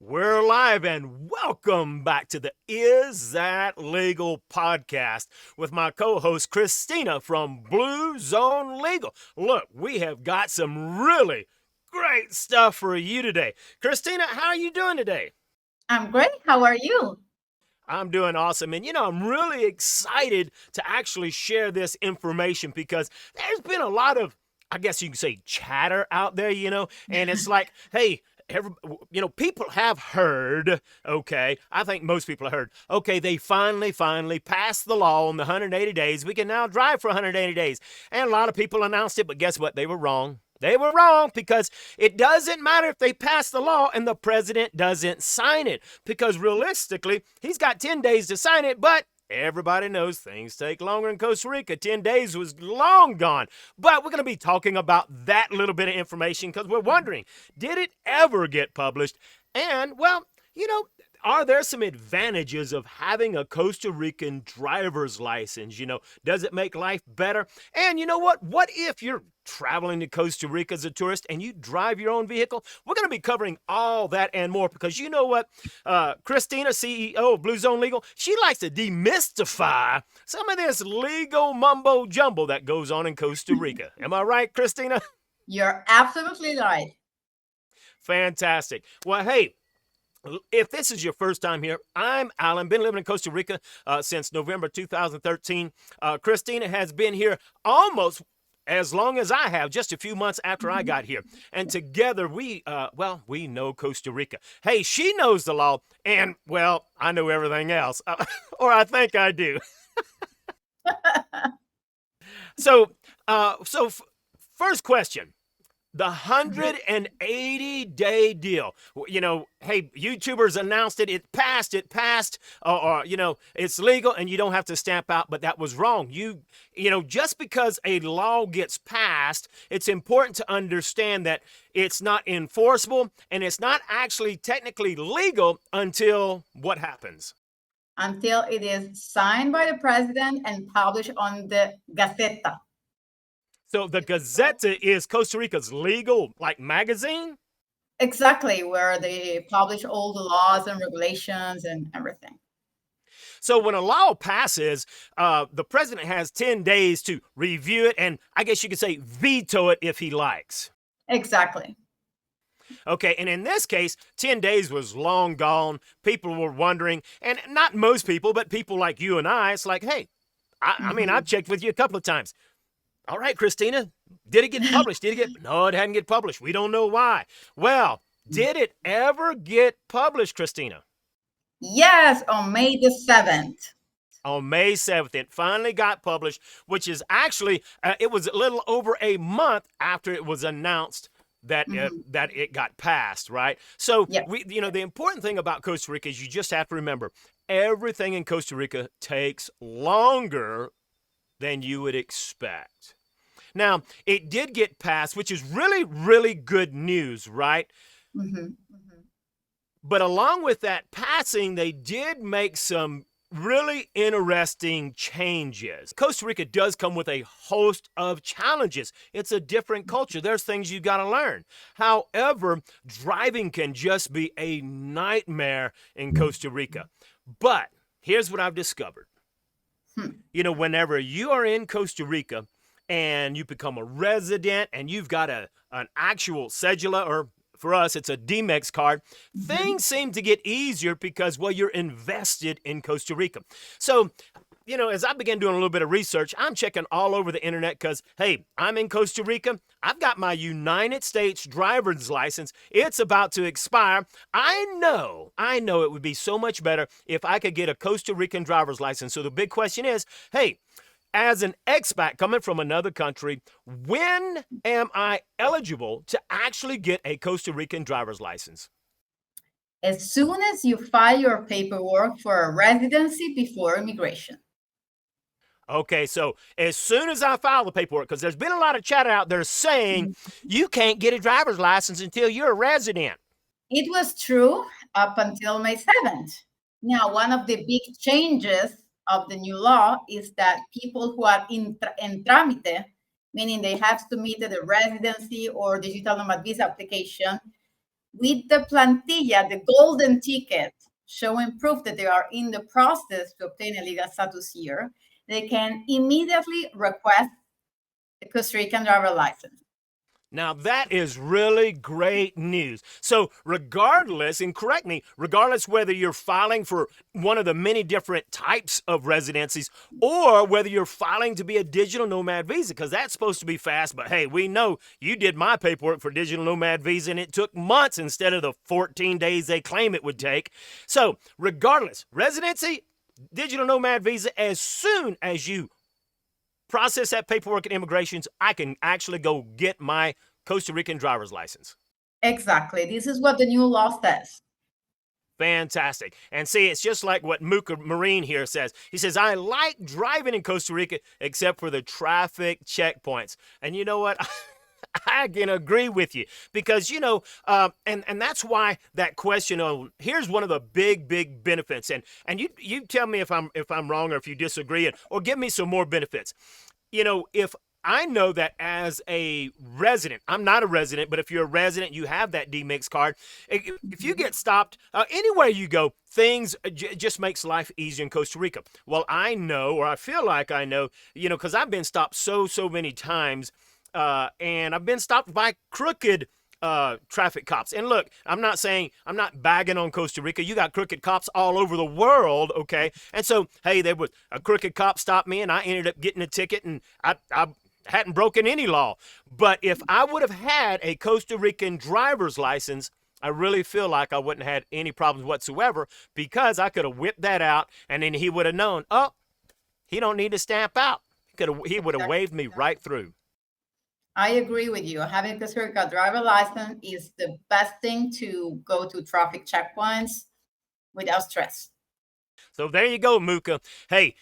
We're live and welcome back to the Is That Legal podcast with my co-host Cristina from BlueZone Legal. Look, we have got some really great stuff for you today. Cristina, how are you doing today? I'm great. How are you? I'm doing awesome. And I'm really excited to actually share this information because there's been a lot of, I guess you can say, chatter out there, and it's like, hey, people have heard, okay, I think most people have heard, okay, they finally passed the law on the 180 days. We can now drive for 180 days. And a lot of people announced it, but guess what? They were wrong. They were wrong because it doesn't matter if they pass the law and the president doesn't sign it, because realistically, he's got 10 days to sign it, but everybody knows things take longer in Costa Rica. 10 days was long gone. But we're going to be talking about that little bit of information because we're wondering, did it ever get published? And, well, are there some advantages of having a Costa Rican driver's license? Does it make life better? And you know what? What if you're traveling to Costa Rica as a tourist and you drive your own vehicle? We're going to be covering all that and more because you know what? Cristina, CEO of BlueZone Legal, she likes to demystify some of this legal mumbo jumbo that goes on in Costa Rica. Am I right, Cristina? You're absolutely right. Fantastic. Well, hey, if this is your first time here, I'm Alan. Been living in Costa Rica since November 2013. Cristina has been here almost as long as I have, just a few months after I got here. And together we know Costa Rica. Hey, she knows the law, and, well, I know everything else. Or I think I do. So, first question. The 180-day deal. Hey, YouTubers announced it. It passed. Or it's legal and you don't have to stamp out, but that was wrong. Just because a law gets passed, it's important to understand that it's not enforceable and it's not actually technically legal until what happens? Until it is signed by the president and published on the Gaceta. So the Gazzette is Costa Rica's legal, magazine? Exactly, where they publish all the laws and regulations and everything. So when a law passes, the president has 10 days to review it and, I guess you could say, veto it if he likes. Exactly. Okay, and in this case, 10 days was long gone. People were wondering, and not most people, but people like you and I, it's like, hey, I mean, I've checked with you a couple of times. All right, Cristina, did it get published? No, it hadn't get published. We don't know why. Well, did it ever get published, Cristina? Yes, on May the 7th. On May 7th, it finally got published, which is actually, it was a little over a month after it was announced that that it got passed, right? So, the important thing about Costa Rica is you just have to remember, everything in Costa Rica takes longer than you would expect. Now, it did get passed, which is really, really good news, right? But along with that passing, they did make some really interesting changes. Costa Rica does come with a host of challenges. It's a different culture. There's things you got to learn. However, driving can just be a nightmare in Costa Rica. But here's what I've discovered. Whenever you are in Costa Rica and you become a resident and you've got an actual cedula, or for us, it's a DMEX card, things seem to get easier because, well, you're invested in Costa Rica. So, as I began doing a little bit of research, I'm checking all over the internet because, hey, I'm in Costa Rica. I've got my United States driver's license. It's about to expire. I know it would be so much better if I could get a Costa Rican driver's license. So the big question is, hey, as an expat coming from another country, when am I eligible to actually get a Costa Rican driver's license? As soon as you file your paperwork for a residency before immigration. Okay, so as soon as I file the paperwork, because there's been a lot of chatter out there saying you can't get a driver's license until you're a resident. It was true up until May 7th. Now, one of the big changes of the new law is that people who are en trámite, meaning they have submitted a residency or digital nomad visa application, with the plantilla, the golden ticket, showing proof that they are in the process to obtain a legal status here, they can immediately request a Costa Rican driver license. Now, that is really great news. So, regardless, and correct me, regardless whether you're filing for one of the many different types of residencies or whether you're filing to be a digital nomad visa, because that's supposed to be fast, but hey, we know you did my paperwork for digital nomad visa and it took months instead of the 14 days they claim it would take. So, regardless, residency, digital nomad visa, as soon as you process that paperwork at immigrations, I can actually go get my Costa Rican driver's license. Exactly. This is what the new law says. Fantastic. And see, it's just like what Muka Marine here says. He says, I like driving in Costa Rica except for the traffic checkpoints. And you know what? I can agree with you because, and that's why that question on here's one of the big benefits. And you tell me if I'm wrong or if you disagree or give me some more benefits. If I know that as a resident, I'm not a resident, but if you're a resident, you have that D-Mix card. If you get stopped anywhere you go, things just makes life easier in Costa Rica. Well, I know, or I feel like I know, because I've been stopped so many times. And I've been stopped by crooked traffic cops. And look, I'm not bagging on Costa Rica. You got crooked cops all over the world, okay? And so, hey, there was a crooked cop stopped me, and I ended up getting a ticket, and I hadn't broken any law. But if I would have had a Costa Rican driver's license, I really feel like I wouldn't have had any problems whatsoever because I could have whipped that out, and then he would have known, oh, he don't need to stamp out. He would have waved me right through. I agree with you. Having a Costa Rica driver license is the best thing to go to traffic checkpoints without stress. So there you go, Muka. Hey,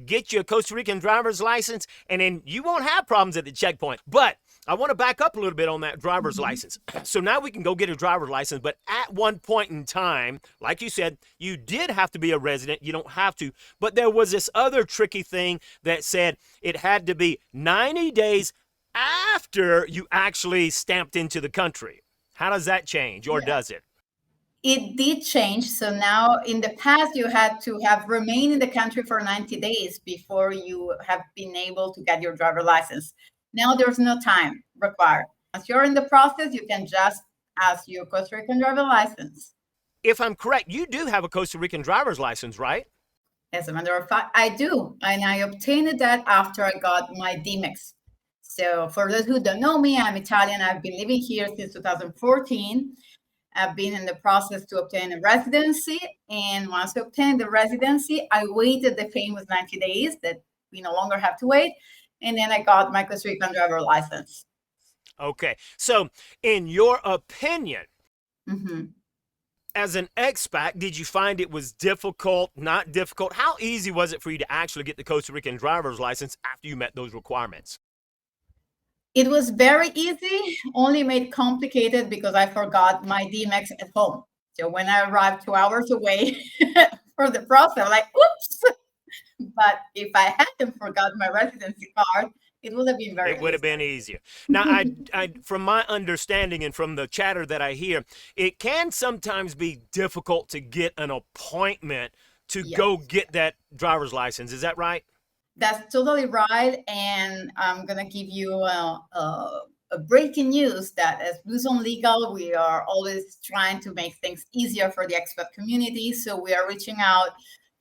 get your Costa Rican driver's license, and then you won't have problems at the checkpoint. But I want to back up a little bit on that driver's license. So now we can go get a driver's license, but at one point in time, like you said, you did have to be a resident. You don't have to. But there was this other tricky thing that said it had to be 90 days after you actually stamped into the country. How does that change, or does it? It did change. So now in the past, you had to have remained in the country for 90 days before you have been able to get your driver license. Now there's no time required. As you're in the process, you can just ask your Costa Rican driver license. If I'm correct, you do have a Costa Rican driver's license, right? As a matter of fact, I do. And I obtained that after I got my D-Mix. So for those who don't know me, I'm Italian. I've been living here since 2014. I've been in the process to obtain a residency. And once I obtained the residency, I waited the famous 90 days that we no longer have to wait. And then I got my Costa Rican driver license. Okay. So in your opinion, as an expat, did you find it was difficult, not difficult? How easy was it for you to actually get the Costa Rican driver's license after you met those requirements? It was very easy, only made complicated because I forgot my D-Mix at home. So when I arrived 2 hours away for the process, I'm like, oops. But if I hadn't forgot my residency card, it would have been very easy. It would have been easier. Now, I, from my understanding and from the chatter that I hear, it can sometimes be difficult to get an appointment to go get that driver's license. Is that right? That's totally right. And I'm going to give you a breaking news that as BlueZone Legal, we are always trying to make things easier for the expat community. So we are reaching out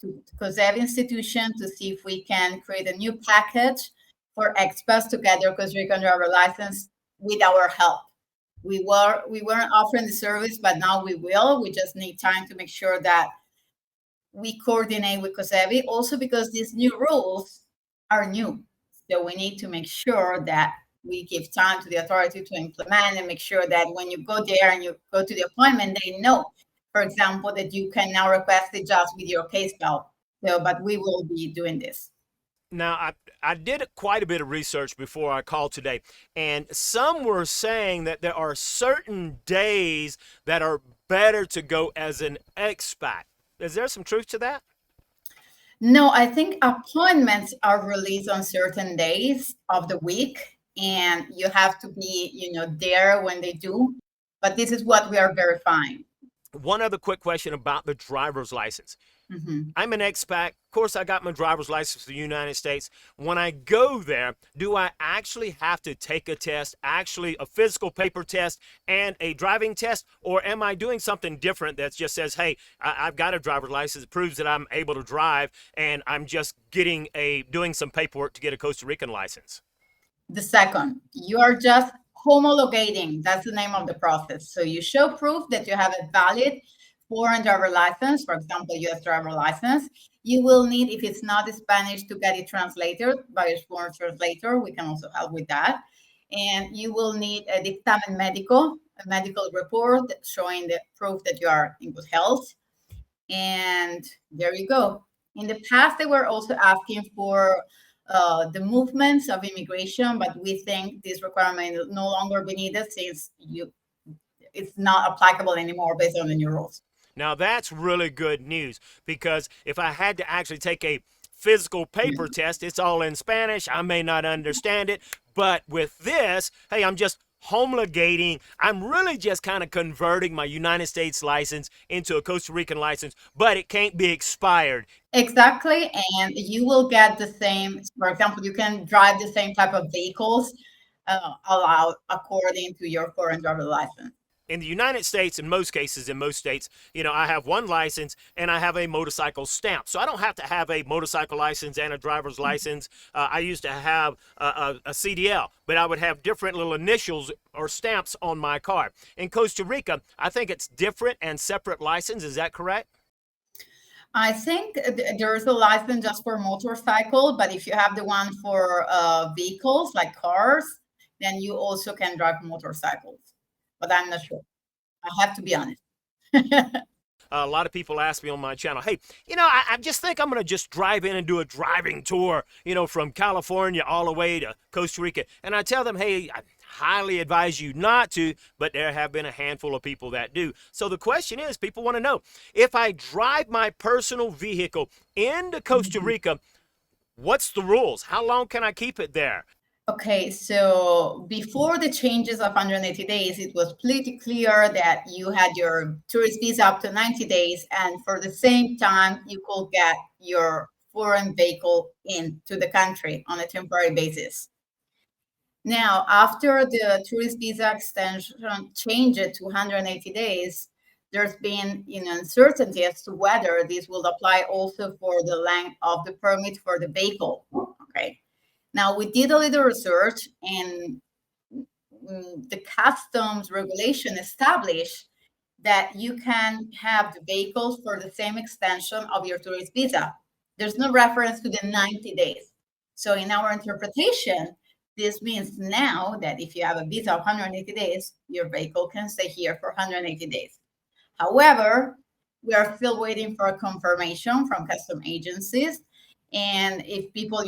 to Gazzette institution to see if we can create a new package for expats to get their Costa Rican driver license with our help. We weren't offering the service, but now we will. We just need time to make sure that we coordinate with COSEBI, also because these new rules are new. So we need to make sure that we give time to the authority to implement and make sure that when you go there and you go to the appointment, they know, for example, that you can now request it just with your case file. So, but we will be doing this. Now, I did quite a bit of research before I called today, and some were saying that there are certain days that are better to go as an expat. Is there some truth to that? No, I think appointments are released on certain days of the week, and you have to be, there when they do. But this is what we are verifying. One other quick question about the driver's license. Mm-hmm. I'm an expat. Of course, I got my driver's license for the United States. When I go there, do I actually have to take a test, actually a physical paper test and a driving test? Or am I doing something different that just says, hey, I've got a driver's license, it proves that I'm able to drive, and I'm just doing some paperwork to get a Costa Rican license? The second, you are just homologating. That's the name of the process. So you show proof that you have a valid foreign driver license, for example, US driver license. You will need, if it's not Spanish, to get it translated by a foreign translator. We can also help with that. And you will need a dictamen médico, a medical report showing the proof that you are in good health. And there you go. In the past, they were also asking for the movements of immigration, but we think this requirement will no longer be needed since it's not applicable anymore based on the new rules. Now that's really good news, because if I had to actually take a physical paper test, it's all in Spanish. I may not understand it, but with this, hey, I'm just homologating. I'm really just kind of converting my United States license into a Costa Rican license, but it can't be expired. Exactly, and you will get the same, for example, you can drive the same type of vehicles allowed according to your foreign driver license. In the United States, in most cases, in most states, I have one license and I have a motorcycle stamp. So I don't have to have a motorcycle license and a driver's license. I used to have a CDL, but I would have different little initials or stamps on my car. In Costa Rica, I think it's different and separate license. Is that correct? I think there is a license just for motorcycle, but if you have the one for vehicles like cars, then you also can drive motorcycles. But I'm not sure. I have to be honest. A lot of people ask me on my channel, hey, I just think I'm going to just drive in and do a driving tour, from California all the way to Costa Rica. And I tell them, hey, I highly advise you not to, but there have been a handful of people that do. So the question is, people want to know, if I drive my personal vehicle into Costa Rica, what's the rules? How long can I keep it there? Okay, so before the changes of 180 days, it was pretty clear that you had your tourist visa up to 90 days, and for the same time, you could get your foreign vehicle into the country on a temporary basis. Now, after the tourist visa extension changed to 180 days, there's been uncertainty as to whether this will apply also for the length of the permit for the vehicle. Okay. Now, we did a little research, and the customs regulation established that you can have the vehicles for the same extension of your tourist visa. There's no reference to the 90 days. So in our interpretation, this means now that if you have a visa of 180 days, your vehicle can stay here for 180 days. However, we are still waiting for a confirmation from custom agencies. And if people,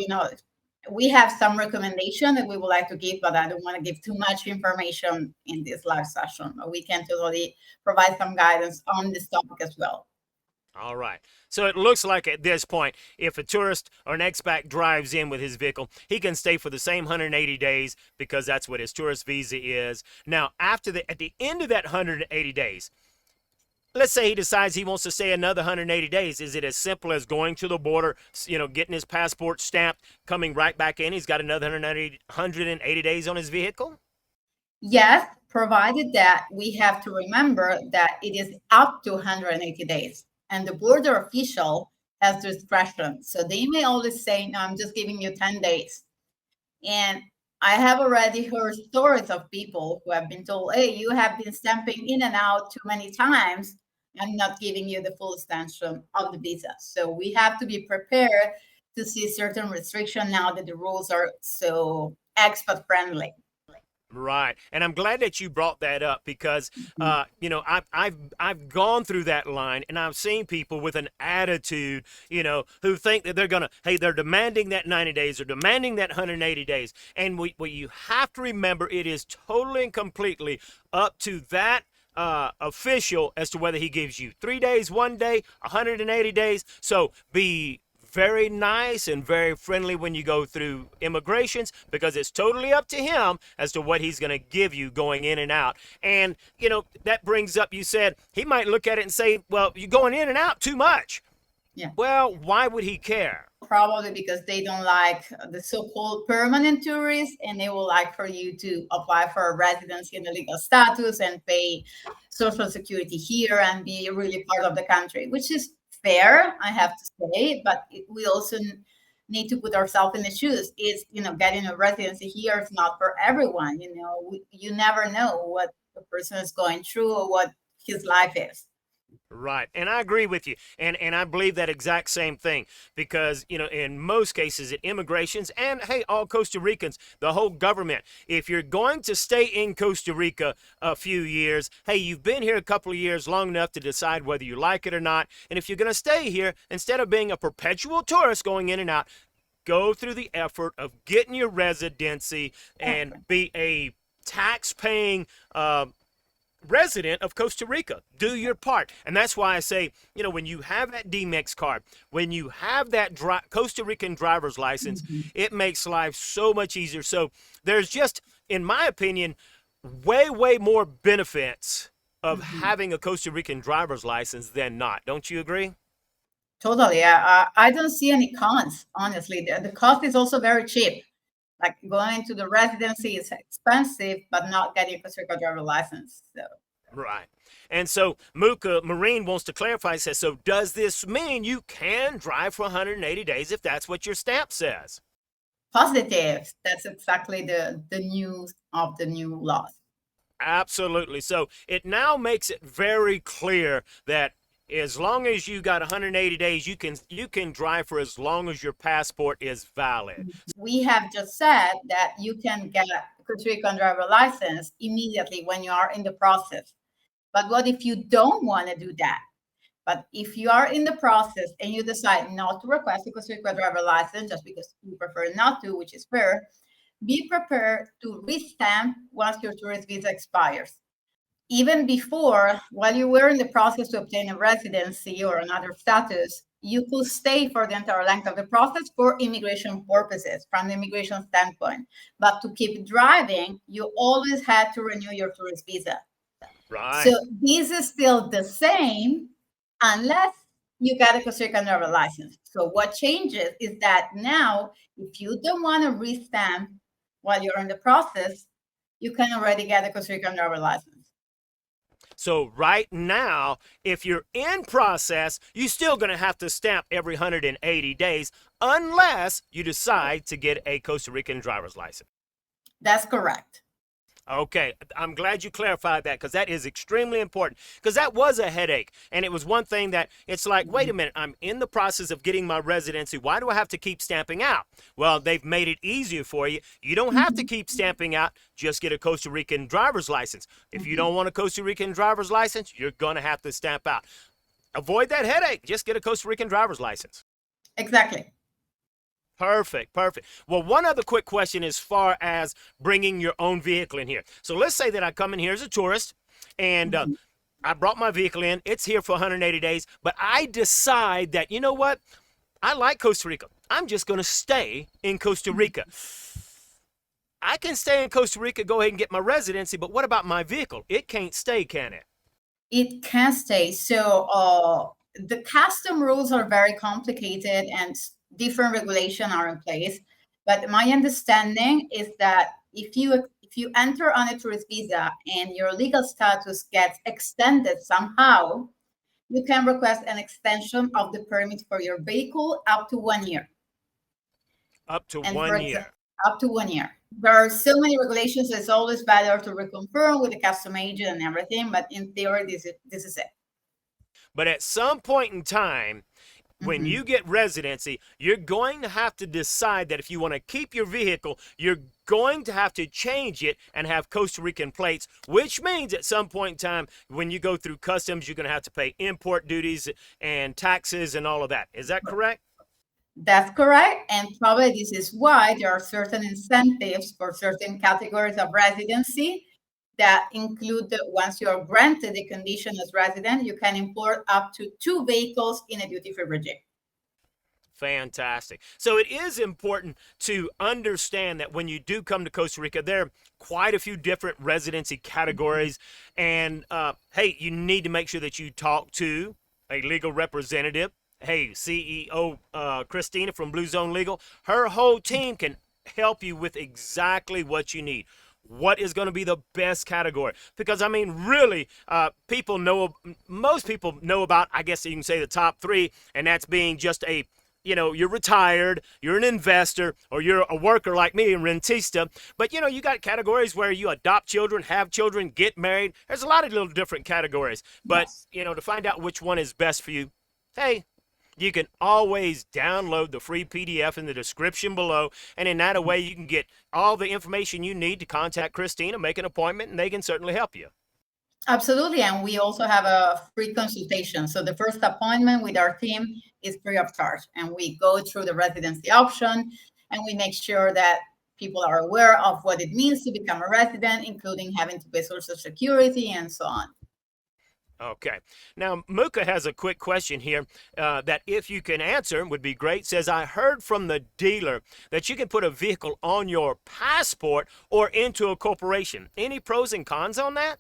we have some recommendation that we would like to give, but I don't want to give too much information in this live session. But we can totally provide some guidance on this topic as well. All right. So it looks like at this point, if a tourist or an expat drives in with his vehicle, he can stay for the same 180 days because that's what his tourist visa is. Now, at the end of that 180 days, let's say he decides he wants to stay another 180 days. Is it as simple as going to the border, getting his passport stamped, coming right back in? He's got another 180 days on his vehicle? Yes, provided that we have to remember that it is up to 180 days. And the border official has discretion. So they may always say, no, I'm just giving you 10 days. And I have already heard stories of people who have been told, hey, you have been stamping in and out too many times. I'm not giving you the full extension of the visa. So we have to be prepared to see certain restriction now that the rules are so expat friendly. Right, and I'm glad that you brought that up because, I've gone through that line and I've seen people with an attitude, who think that they're demanding that 90 days or demanding that 180 days. And what you have to remember, it is totally and completely up to that official as to whether he gives you 3 days, 1 day, 180 days. So be very nice and very friendly when you go through immigrations, because it's totally up to him as to what he's going to give you going in and out. And, that brings up, you said he might look at it and say, well, you're going in and out too much. Yeah. Well, why would he care? Probably because they don't like the so-called permanent tourists, and they will like for you to apply for a residency and a legal status and pay Social Security here and be really part of the country, which is fair, I have to say, but we also need to put ourselves in the shoes. Is getting a residency here is not for everyone. You never know what the person is going through or what his life is. Right. And I agree with you. And I believe that exact same thing because, in most cases at immigrations and, hey, all Costa Ricans, the whole government, if you're going to stay in Costa Rica a few years, hey, you've been here a couple of years long enough to decide whether you like it or not. And if you're going to stay here, instead of being a perpetual tourist going in and out, go through the effort of getting your residency and be a tax-paying resident of Costa Rica. Do your part. And that's why I say, when you have that DMEX card, when you have that Costa Rican driver's license, it makes life so much easier. So there's just, in my opinion, way, way more benefits of having a Costa Rican driver's license than not. Don't you agree? Totally. I don't see any cons, honestly. The cost is also very cheap. Like going to the residency is expensive, but not getting a Costa Rica driver license. So. Right. And so Muka Marine wants to clarify, says, so does this mean you can drive for 180 days if that's what your stamp says? Positive. That's exactly the news of the new laws. Absolutely. So it now makes it very clear that as long as you got 180 days, you can drive for as long as your passport is valid. We have just said that you can get a Costa Rican driver license immediately when you are in the process. But what if you don't want to do that? But if you are in the process and you decide not to request a Costa Rica driver license just because you prefer not to, which is fair, be prepared to restamp once your tourist visa expires. Even before, while you were in the process to obtain a residency or another status, you could stay for the entire length of the process for immigration purposes, from the immigration standpoint. But to keep driving, you always had to renew your tourist visa. Right. So this is still the same unless you got a Costa Rican driver license. So what changes is that now, if you don't want to restamp while you're in the process, you can already get a Costa Rican driver license. So right now, if you're in process, you're still going to have to stamp every 180 days unless you decide to get a Costa Rican driver's license. That's correct. Okay, I'm glad you clarified that because that is extremely important because that was a headache. And it was one thing that it's like, wait a minute, I'm in the process of getting my residency. Why do I have to keep stamping out? Well, they've made it easier for you. You don't have to keep stamping out. Just get a Costa Rican driver's license. If you don't want a Costa Rican driver's license, you're going to have to stamp out. Avoid that headache. Just get a Costa Rican driver's license. Exactly. Perfect. Well, one other quick question as far as bringing your own vehicle in here. So let's say that I come in here as a tourist and I brought my vehicle in. It's here for 180 days, but I decide that, you know what? I like Costa Rica. I'm just going to stay in Costa Rica. I can stay in Costa Rica, go ahead and get my residency, but what about my vehicle? It can't stay, can it? It can stay. So the custom rules are very complicated and different regulations are in place. But my understanding is that if you enter on a tourist visa and your legal status gets extended somehow, you can request an extension of the permit for your vehicle up to 1 year. Up to 1 year. Up to 1 year. There are so many regulations. It's always better to reconfirm with the custom agent and everything. But in theory, this is it. But at some point in time, when you get residency, you're going to have to decide that if you want to keep your vehicle, you're going to have to change it and have Costa Rican plates, which means at some point in time, when you go through customs, you're going to have to pay import duties and taxes and all of that. Is that correct? That's correct. And probably this is why there are certain incentives for certain categories of residency that include that once you're granted a condition as resident, you can import up to 2 vehicles in a duty-free regime. Fantastic. So it is important to understand that when you do come to Costa Rica, there are quite a few different residency categories. And hey, you need to make sure that you talk to a legal representative. Hey, CEO Cristina from BlueZone Legal, her whole team can help you with exactly what you need. What is going to be the best category? Because I mean, really, most people know about, I guess you can say, the top three, and that's being just you're retired, you're an investor, or you're a worker like me, a rentista. But you got categories where you adopt children, have children, get married. There's a lot of little different categories. But Yes. to find out which one is best for you, hey, you can always download the free PDF in the description below, and in that way you can get all the information you need to contact Cristina, make an appointment, and they can certainly help you. Absolutely. And we also have a free consultation. So the first appointment with our team is free of charge. And we go through the residency option and we make sure that people are aware of what it means to become a resident, including having to pay Social Security and so on. Okay. Now, Muka has a quick question here that if you can answer would be great. Says, I heard from the dealer that you can put a vehicle on your passport or into a corporation. Any pros and cons on that?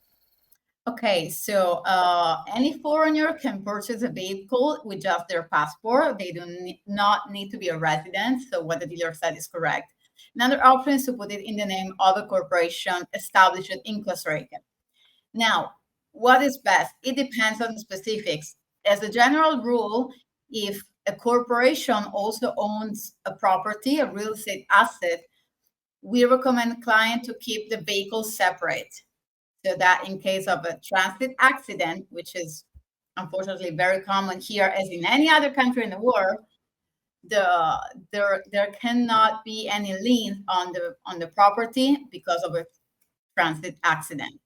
Okay, so any foreigner can purchase a vehicle with just their passport. They do not need to be a resident. So what the dealer said is correct. Another option is to put it in the name of a corporation established in Costa Rica. Now, what is best? It depends on the specifics. As a general rule, if a corporation also owns a property, a real estate asset, we recommend client to keep the vehicle separate so that in case of a transit accident, which is unfortunately very common here as in any other country in the world, there cannot be any lien on the property because of a transit accident.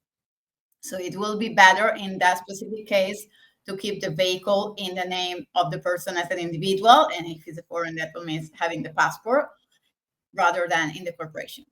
So it will be better in that specific case to keep the vehicle in the name of the person as an individual, and if it's a foreign, that means having the passport rather than in the corporation.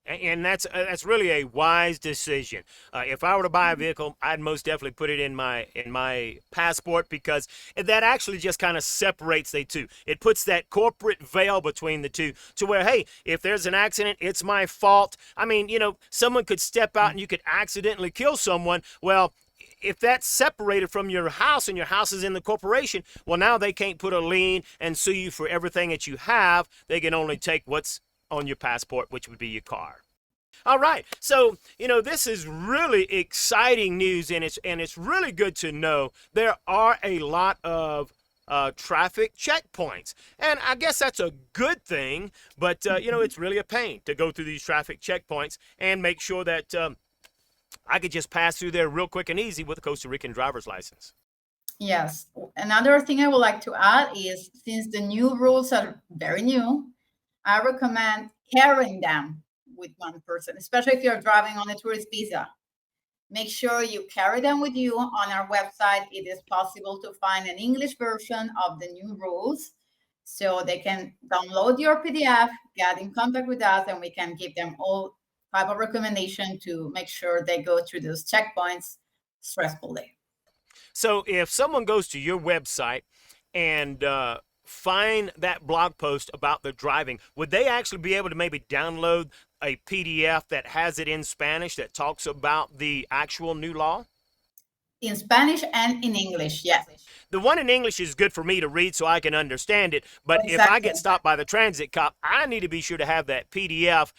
And that's really a wise decision. If I were to buy a vehicle, I'd most definitely put it in my passport, because that actually just kind of separates the two. It puts that corporate veil between the two to where, hey, if there's an accident, it's my fault. I mean, someone could step out and you could accidentally kill someone. Well, if that's separated from your house and your house is in the corporation, well, now they can't put a lien and sue you for everything that you have. They can only take what's on your passport, which would be your car. All right, so this is really exciting news, and it's really good to know there are a lot of traffic checkpoints, and I guess that's a good thing. But it's really a pain to go through these traffic checkpoints and make sure that I could just pass through there real quick and easy with a Costa Rican driver's license. Yes. Another thing I would like to add is, since the new rules are very new, I recommend carrying them with one person, especially if you're driving on a tourist visa. Make sure you carry them with you. On our website, it is possible to find an English version of the new rules, so they can download your PDF, get in contact with us, and we can give them all type of recommendation to make sure they go through those checkpoints stressfully. So if someone goes to your website and find that blog post about the driving, would they actually be able to maybe download a PDF that has it in Spanish that talks about the actual new law? In Spanish and in English, yes. The one in English is good for me to read so I can understand it. But if I Exactly. get stopped by the transit cop, I need to be sure to have that PDF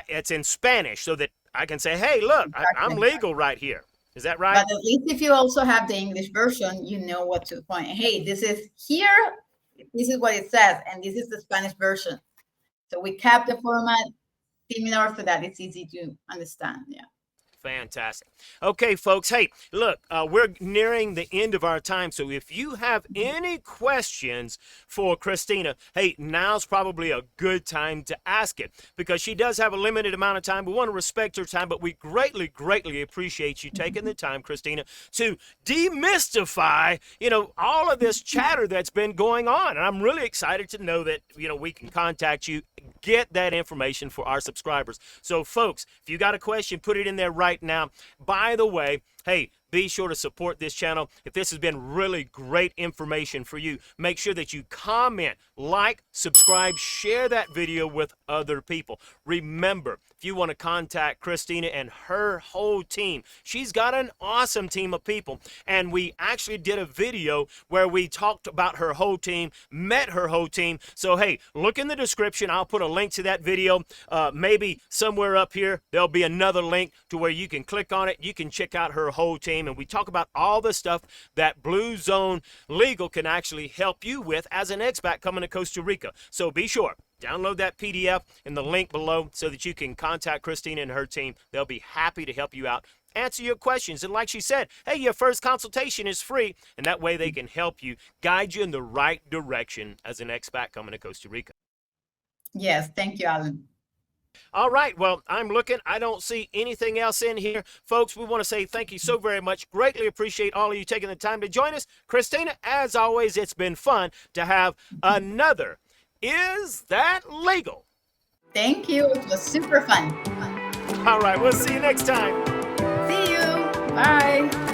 it's in Spanish so that I can say, hey, look, I'm Exactly. legal right here. Is that right? But at least if you also have the English version, you know what to point. Hey, this is here, this is what it says, and this is the Spanish version. So we kept the format similar so that it's easy to understand. Yeah. Fantastic. Okay, folks. Hey, look, we're nearing the end of our time. So if you have any questions for Cristina, hey, now's probably a good time to ask it, because she does have a limited amount of time. We want to respect her time, but we greatly, greatly appreciate you taking the time, Cristina, to demystify, all of this chatter that's been going on. And I'm really excited to know that, we can contact you, get that information for our subscribers. So, folks, if you got a question, put it in there right now. By the way, hey, be sure to support this channel. If this has been really great information for you, make sure that you comment, like, subscribe, share that video with other people. Remember, if you want to contact Cristina and her whole team, she's got an awesome team of people. And we actually did a video where we talked about her whole team, met her whole team. So, hey, look in the description. I'll put a link to that video. Maybe somewhere up here, there'll be another link to where you can click on it. You can check out her whole team. And we talk about all the stuff that BlueZone Legal can actually help you with as an expat coming to Costa Rica. So be sure, download that PDF in the link below so that you can contact Cristina and her team. They'll be happy to help you out, answer your questions. And like she said, hey, your first consultation is free. And that way they can help you, guide you in the right direction as an expat coming to Costa Rica. Yes, thank you, Alan. All right, well, I'm looking. I don't see anything else in here. Folks, we want to say thank you so very much. Greatly appreciate all of you taking the time to join us. Cristina, as always, it's been fun to have another Is That Legal? Thank you. It was super fun. All right, we'll see you next time. See you. Bye.